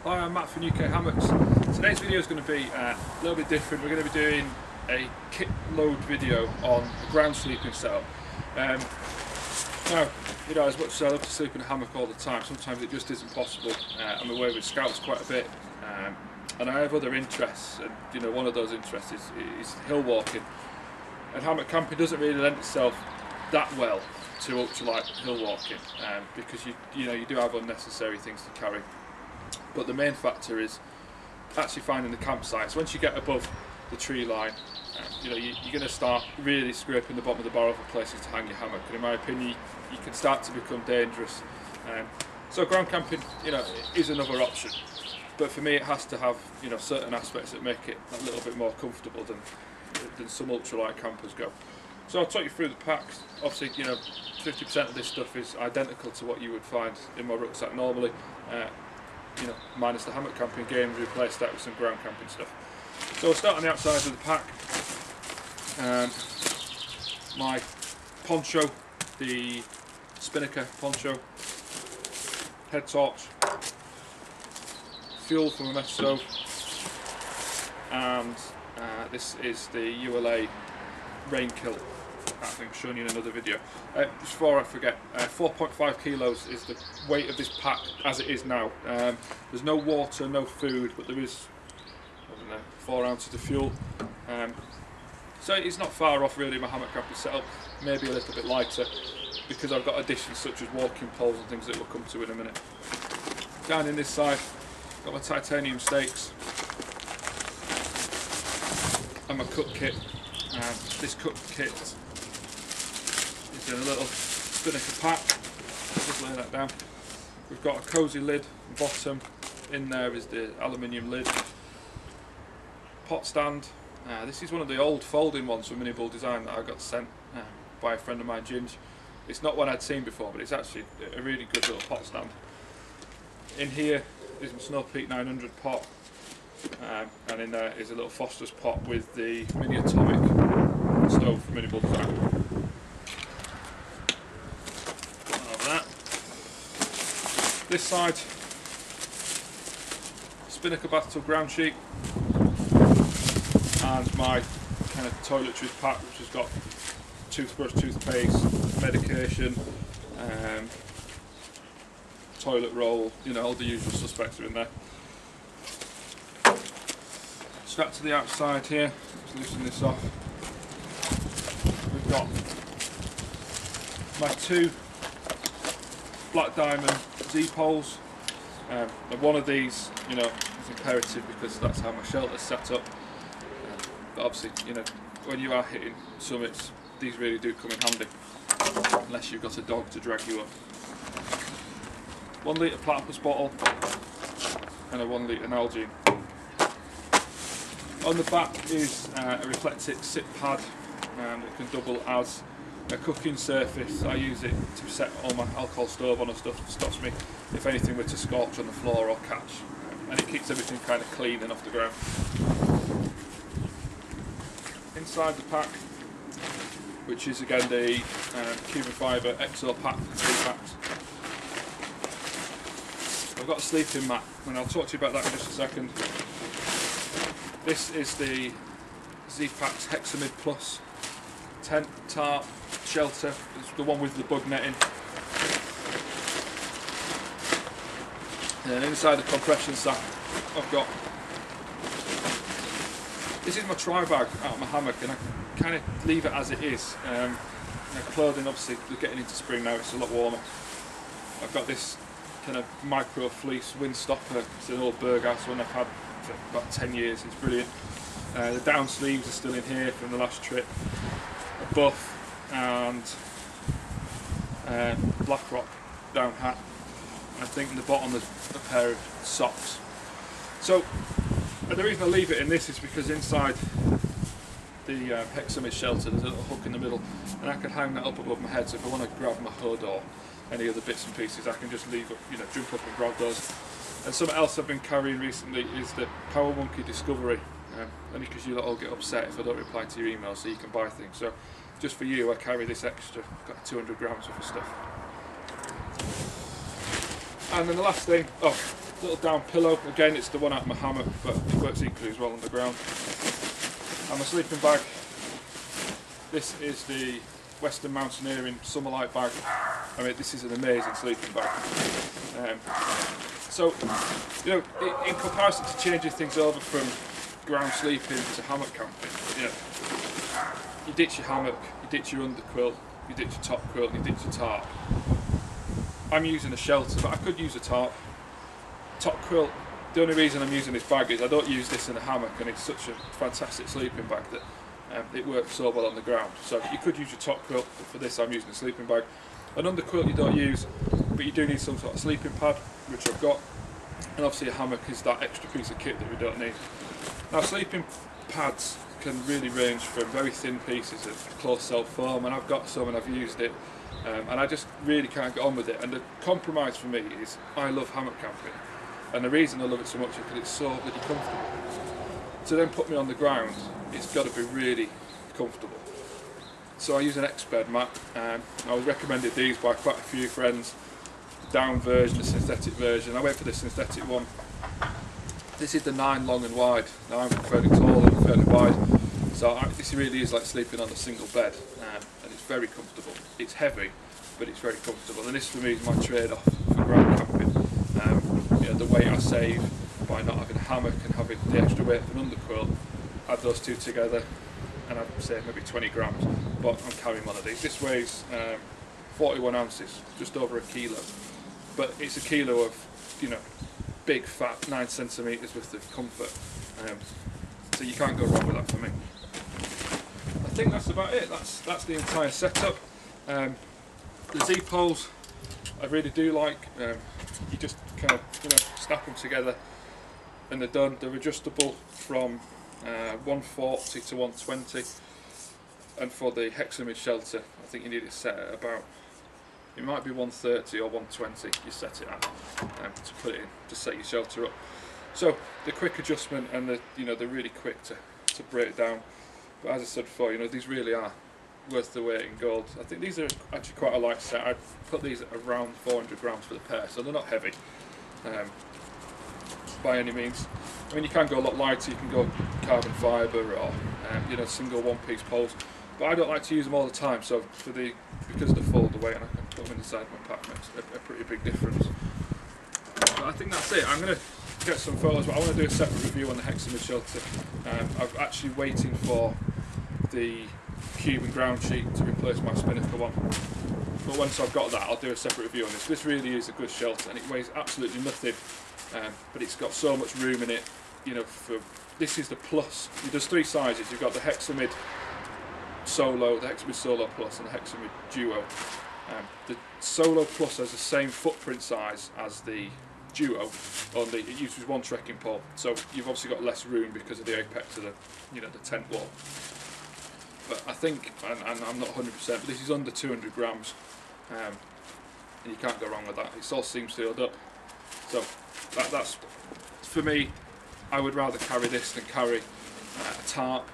Hi, I'm Matt from UKhammocks. Today's video is going to be a little bit different. We're going to be doing a kit load video on a ground sleeping setup. Now, you know, as much as I love to sleep in a hammock all the time, sometimes it just isn't possible. I'm away with scouts quite a bit, and I have other interests. And you know, one of those interests is hill walking. And hammock camping doesn't really lend itself that well to ultralight hill walking, because you know you do have unnecessary things to carry. But the main factor is actually finding the campsites. Once you get above the tree line, you know, you're going to start really scraping the bottom of the barrel for places to hang your hammock. And in my opinion, you can start to become dangerous. So ground camping, you know, is another option. But for me, it has to have, you know, certain aspects that make it a little bit more comfortable than some ultralight campers go. So I'll talk you through the packs. Obviously, you know, 50% of this stuff is identical to what you would find in my rucksack normally. You know, minus the hammock camping gear, and replace that with some ground camping stuff. So we'll start on the outside of the pack. My poncho, the Spinn poncho, head torch, fuel from a mess stove, and this is the ULA rain kill. I think I've shown you in another video. Just before I forget, 4.5 kilos is the weight of this pack as it is now. There's no water, no food, but there is, I don't know, 4 ounces of fuel. So it's not far off really my hammock camping setup, maybe a little bit lighter, because I've got additions such as walking poles and things that we'll come to in a minute. Down in this side, got my titanium stakes and my cut kit. This cut kit is in a little Spinn pack. Just lay that down. We've got a cosy lid bottom. In there is the aluminium lid. Pot stand. This is one of the old folding ones from Mini Bull Design that I got sent by a friend of mine, Ginge. It's not one I'd seen before, but it's actually a really good little pot stand. In here is my Snow Peak 900 pot, and in there is a little Foster's pot with the mini atomic stove from Mini Bull Design. This side, Spinn bathtub ground sheet, and my kind of toiletries pack, which has got toothbrush, toothpaste, medication, toilet roll, you know, all the usual suspects are in there. Strap to the outside here, let's loosen this off. We've got my 2 Black Diamond Z-poles. One of these, you know, is imperative because that's how my shelter's set up. But obviously, you know, when you are hitting summits, these really do come in handy, unless you've got a dog to drag you up. 1 litre platypus bottle and a 1 litre Nalgene. On the back is a reflectic sit pad that can double as a cooking surface. I use it to set all my alcohol stove on and stuff. It stops me if anything were to scorch on the floor or catch, and it keeps everything kind of clean and off the ground. Inside the pack, which is again the Cuben Fibre Exo Pack Zpacks. I've got a sleeping mat, and I'll talk to you about that in just a second. This is the Zpacks Hexamid Plus tent, tarp, shelter. It's the one with the bug netting. And inside the compression sack, I've got, this is my tri bag out of my hammock, and I kind of leave it as it is. My clothing, obviously, we're getting into spring now, it's a lot warmer. I've got this kind of micro fleece wind stopper. It's an old Berghaus one I've had for about 10 years, it's brilliant. The down sleeves are still in here from the last trip. A buff and Black Rock down hat. I think in the bottom is a pair of socks. So the reason I leave it in this is because inside the Hexamid shelter there's a little hook in the middle, and I can hang that up above my head, so if I want to grab my hood or any other bits and pieces I can just leave up, you know, jump up and grab those. And something else I've been carrying recently is the Power Monkey Discovery, only because you all get upset if I don't reply to your emails so you can buy things. So just for you I carry this extra, got 200 grams worth of stuff. And then the last thing, Little down pillow, again it's the one out of my hammock, but it works equally as well on the ground. And my sleeping bag, this is the Western Mountaineering SummerLite bag. I mean, this is an amazing sleeping bag. So, you know, in comparison to changing things over from ground sleeping to hammock camping, you know, you ditch your hammock, you ditch your underquilt, you ditch your top quilt, and you ditch your tarp. I'm using a shelter, but I could use a tarp. Top quilt, the only reason I'm using this bag is I don't use this in a hammock, and it's such a fantastic sleeping bag that it works so well on the ground. So you could use your top quilt, but for this I'm using a sleeping bag. An underquilt you don't use, but you do need some sort of sleeping pad, which I've got. And obviously a hammock is that extra piece of kit that we don't need. Now sleeping pads can really range from very thin pieces of closed cell foam, and I've got some and I've used it, and I just really can't get on with it. And the compromise for me is I love hammock camping, and the reason I love it so much is because it's so bloody comfortable. To then put me on the ground, it's got to be really comfortable. So I use an Exped mat. I was recommended these by quite a few friends. The down version, the synthetic version. I went for the synthetic one. This is the 9 long and wide. Now I'm fairly tall and fairly wide, so this really is like sleeping on a single bed, and it's very comfortable. It's heavy, but it's very comfortable, and this for me is my trade-off for ground camping. You know, the weight I save by not having a hammock and having the extra weight of an underquilt, add those two together, and I'd say maybe 20 grams, but I'm carrying one of these. This weighs 41 ounces, just over a kilo, but it's a kilo of, you know, big fat 9 centimetres worth of comfort, so you can't go wrong with that for me. I think that's about it. That's the entire setup. The Z-poles I really do like. You just kind of, you know, snap them together and they're done. They're adjustable from 140 to 120, and for the Hexamid shelter I think you need it set at about, it might be 130 or 120 you set it at, to put it in, to set your shelter up. So the quick adjustment, and the, you know, they're really quick to break down. But as I said before, you know, these really are worth the weight in gold. I think these are actually quite a light set. I'd put these at around 400 grams for the pair, so they're not heavy by any means. I mean, you can go a lot lighter. You can go carbon fibre or you know, single one-piece poles. But I don't like to use them all the time. So because of the fold away, and I can put them inside my pack, makes a pretty big difference. But I think that's it. I'm going to get some photos, but I want to do a separate review on the Hexamid shelter. I'm actually waiting for the Cuben ground sheet to replace my Spinnaker one. But once I've got that, I'll do a separate review on this. This really is a good shelter, and it weighs absolutely nothing, but it's got so much room in it. You know, this is the plus. There's 3 sizes. You've got the Hexamid Solo, the Hexamid Solo Plus, and the Hexamid Duo. The Solo Plus has the same footprint size as the Duo, only it uses 1 trekking pole, so you've obviously got less room because of the apex of the, you know, the tent wall. But I think, and I'm not 100%, but this is under 200 grams, and you can't go wrong with that. It's all seam sealed up, so that's for me. I would rather carry this than carry a tarp.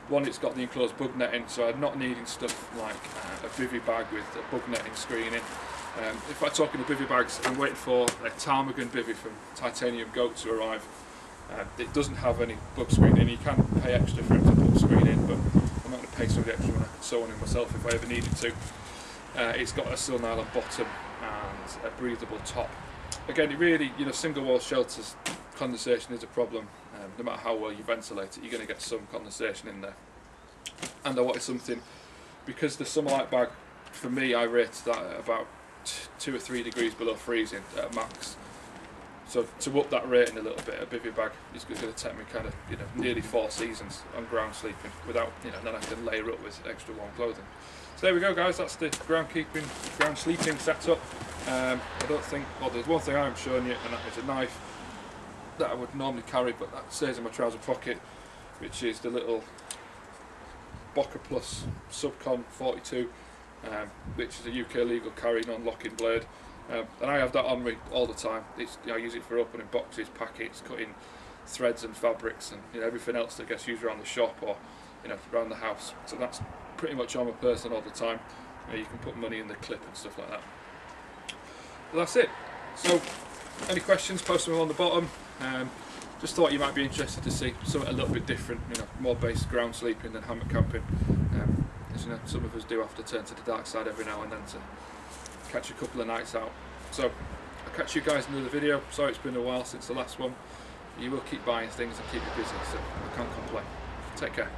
One, it's got the enclosed bug netting, so I'm not needing stuff like a bivy bag with a bug netting screening. If I'm talking to bivy bags, I'm waiting for a ptarmigan bivy from Titanium Goat to arrive. It doesn't have any bug screening. You can pay extra for it to bug screening, but I'm not going to pay somebody extra when I can sew one in myself if I ever needed to. It's got a steel nylon bottom and a breathable top. Again, it really, you know, single wall shelters, condensation is a problem. No matter how well you ventilate it, you're going to get some condensation in there. And I wanted something, because the SummerLite bag, for me, I rated that at about 2 or 3 degrees below freezing at max. So to up that rating a little bit, a bivy bag is going to take me kind of, you know, nearly 4 seasons on ground sleeping without, you know, then I can layer up with extra warm clothing. So there we go, guys. That's the ground sleeping setup. I don't think, well, there's one thing I haven't shown you, and that is a knife that I would normally carry, but that stays in my trouser pocket, which is the little Boca Plus Subcon 42, which is a UK legal carry non-locking blade, and I have that on me all the time. I use it for opening boxes, packets, cutting threads and fabrics, and, you know, everything else that gets used around the shop or, you know, around the house. So that's pretty much on my person all the time. You can put money in the clip and stuff like that. But that's it. So any questions, post them on the bottom. Just thought you might be interested to see something a little bit different, you know, more based ground sleeping than hammock camping. As you know, some of us do have to turn to the dark side every now and then to catch a couple of nights out. So I'll catch you guys in another video. Sorry it's been a while since the last one. You will keep buying things and keep you busy, so I can't complain. Take care.